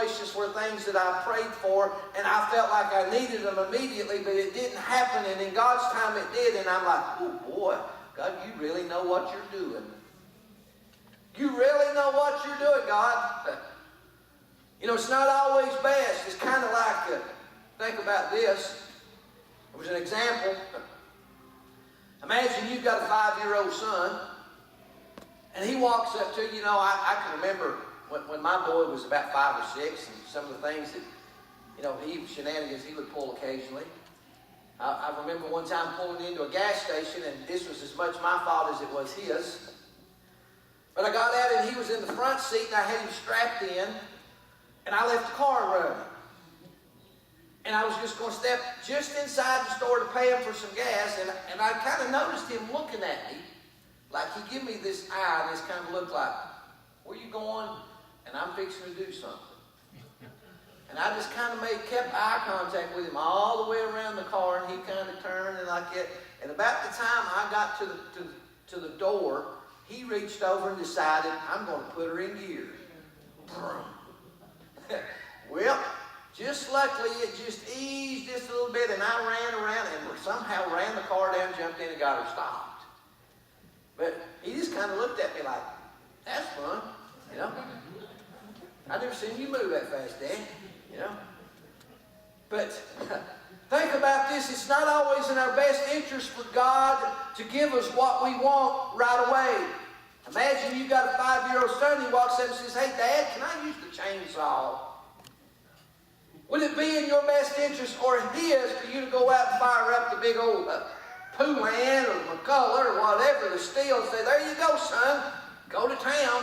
situations where things that I prayed for and I felt like I needed them immediately, but it didn't happen, and in God's time it did, and I'm like, oh boy, God, you really know what you're doing. You really know what you're doing, God. You know, it's not always best. It's kind of like, think about this. It was an example. Imagine you've got a 5-year-old son, and he walks up to you. You know, I can remember when my boy was about 5 or 6, and some of the things that, you know, shenanigans he would pull occasionally. I remember one time pulling into a gas station, and this was as much my fault as it was his. But I got out, and he was in the front seat, and I had him strapped in, and I left the car running. And I was just going to step just inside the store to pay him for some gas, and I kind of noticed him looking at me, like he gave me this eye, and this kind of looked like, where you going? And I'm fixing to do something. And I just kind of kept eye contact with him all the way around the car, and he kind of turned and like that. And about the time I got to the door, he reached over and decided, I'm going to put her in gear. Well, just luckily it just eased just a little bit, and I ran around and somehow ran the car down, jumped in, and got her stopped. But he just kind of looked at me like, that's fun, you know. I've never seen you move that fast, Dad, you know. But think about this. It's not always in our best interest for God to give us what we want right away. Imagine you've got a 5-year-old son. He walks up and says, hey, Dad, can I use the chainsaw? Would it be in your best interest or his for you to go out and fire up the big old Poulan or McCullough or whatever, the steel, and say, there you go, son, go to town?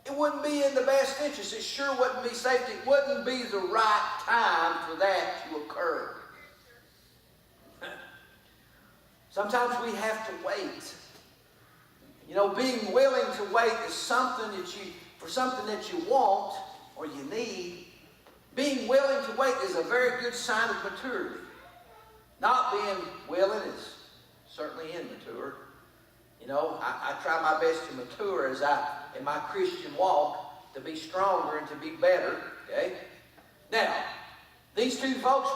It wouldn't be in the best interest. It sure wouldn't be safe. It wouldn't be the right time for that to occur. Sometimes we have to wait. You know, being willing to wait is something for something that you want or you need. Being willing to wait is a very good sign of maturity. Not being willing is certainly immature. You know, I try my best to mature in my Christian walk, to be stronger and to be better. Okay? Now, these two folks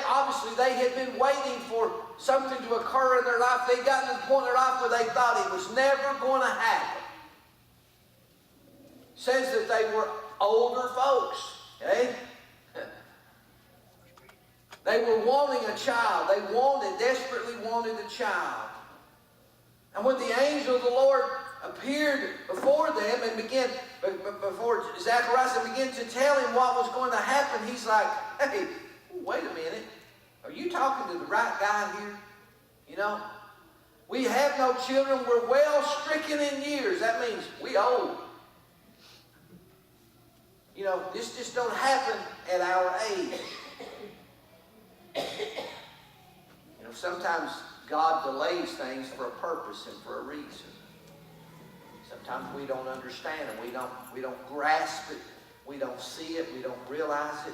obviously they had been waiting for something to occur in their life. They'd gotten to the point in their life where they thought it was never going to happen. It says that they were older folks. Okay? They were wanting a child. They desperately wanted a child. And when the angel of the Lord appeared before them and before Zacharias and began to tell him what was going to happen, he's like, hey, wait a minute. Are you talking to the right guy here? You know, we have no children. We're well stricken in years. That means we old. You know, this just don't happen at our age. You know, sometimes God delays things for a purpose and for a reason. Sometimes we don't understand it. We don't grasp it. We don't see it. We don't realize it.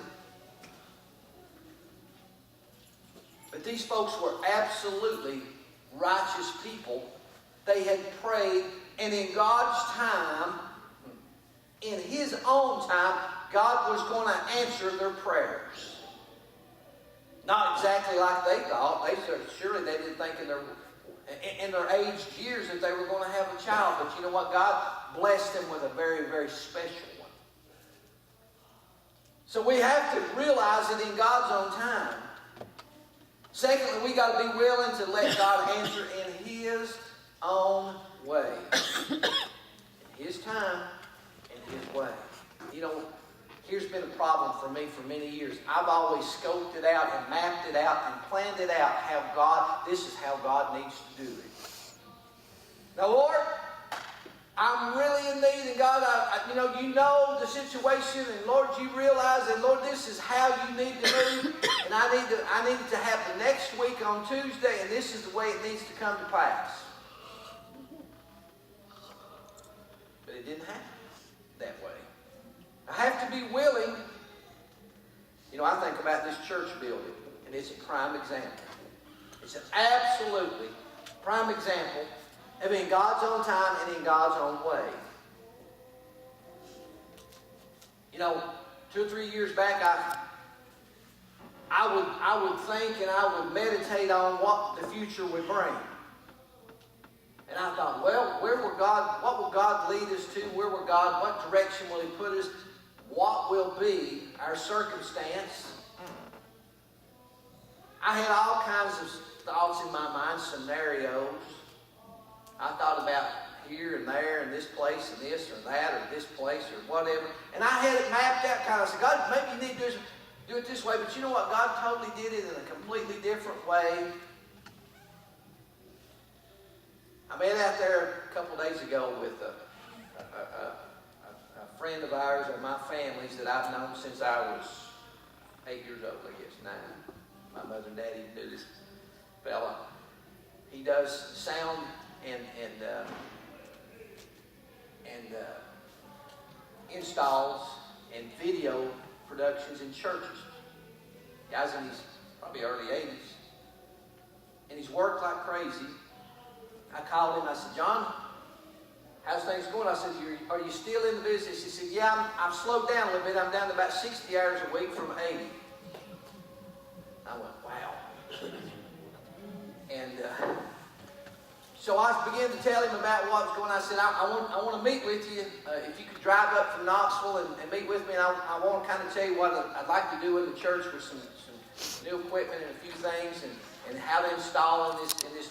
But these folks were absolutely righteous people. They had prayed, and in God's time, in His own time, God was going to answer their prayers. Not exactly like they thought. Surely they didn't think in their aged years that they were going to have a child. But you know what? God blessed them with a very, very special one. So we have to realize it in God's own time. Secondly, we got to be willing to let God answer in His own way. In His time, in His way. You know, here's been a problem for me for many years. I've always scoped it out and mapped it out and planned it out this is how God needs to do it. Now, Lord, I'm really in need, and God, you know the situation, and Lord, you realize that, Lord, this is how you need to move, and I need it to happen next week on Tuesday, and this is the way it needs to come to pass. But it didn't happen that way. I have to be willing. You know, I think about this church building, and it's a prime example. It's an absolutely prime example of in God's own time and in God's own way. You know, 2 or 3 years back, I would think and I would meditate on what the future would bring. And I thought, well, what will God lead us to? What direction will He put us? What will be our circumstance? I had all kinds of thoughts in my mind, scenarios. I thought about here and there and this place and this or that or this place or whatever. And I had it mapped out kind of. I said, God, maybe you need to do it this way. But you know what? God totally did it in a completely different way. I met out there a couple days ago with a friend of ours and my family's that I've known since I was 8 years old, I guess, 9. My mother and daddy knew this fella. He does sound and installs and video productions in churches. Guy's in his probably early 80s. And he's worked like crazy. I called him. I said, John, how's things going? I said, are you still in the business? He said, yeah, I've slowed down a little bit. I'm down to about 60 hours a week from 80. I went, wow. And so I began to tell him about what was going on. I said, I want to meet with you. If you could drive up from Knoxville and meet with me, and I want to kind of tell you what I'd like to do in the church with some new equipment and a few things, and how to install in this